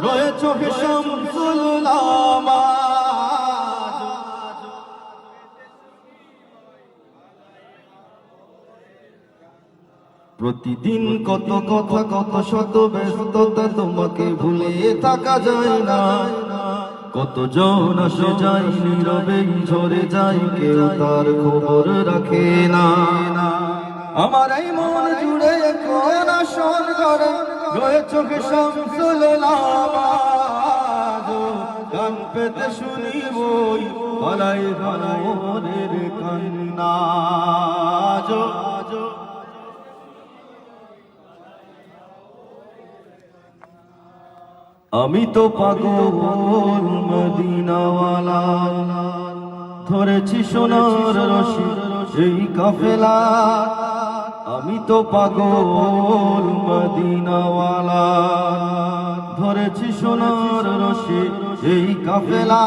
রয়েছ হে শামসুল উলামা। প্রতিদিন কত কথা কত শত ব্যস্ততা, তোমাকে ভুলে থাকা যায় না। কত জন আসে যায় নীরবে ঝরে যায়, কেউ তার খবর রাখে না। আমার এই মন জুড়ে কোন আসন করে রয়েছ হে শামসুল উলামা। গান পেতে শুনি বই গলায় গলায়ের কান্না। আমি তো পাগল মদিনাওয়ালা, ধরেছি সোনার রশি এই কাফেলা। আমি তো পাগল মদিনাওয়ালা, ধরেছি সোনার রশি এই কাফেলা।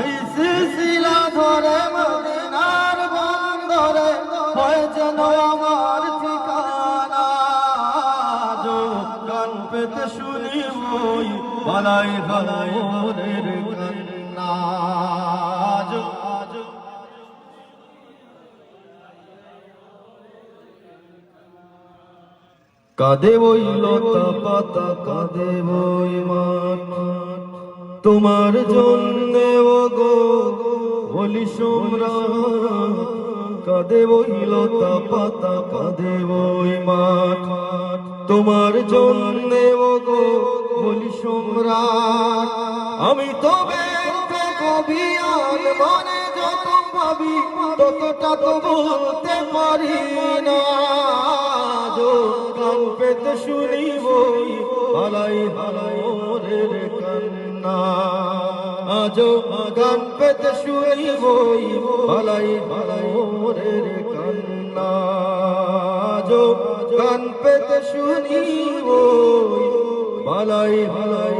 এই সিলসিলা ধরে মদিনার বন্দরে হয় যেন আমার ঠিকানা। গান পেতে শুনি বই গলায় গলায়ের কান্না। কাঁদে ওই লতা পাতা, কাঁদে ওই মাঠ, তোমার জন্যে ওগো বলি সম্রাট। কাঁদে ওই লতা পাতা, কাঁদে ওই মাঠ, তোমার জন্যে ওগো বলি সম্রাট। আমি তো ব্যর্থ কবি, আর মনে যত ভাবি ততটা তো বলতে পারি না। গান পেতে শুনি বই হালাই হালাইয়ের কান্না। আজো গান পেতে শুনি বই হালাই হালাইয়ের কান্না। আজো গান পেতে শুনি বই হালাই হালাই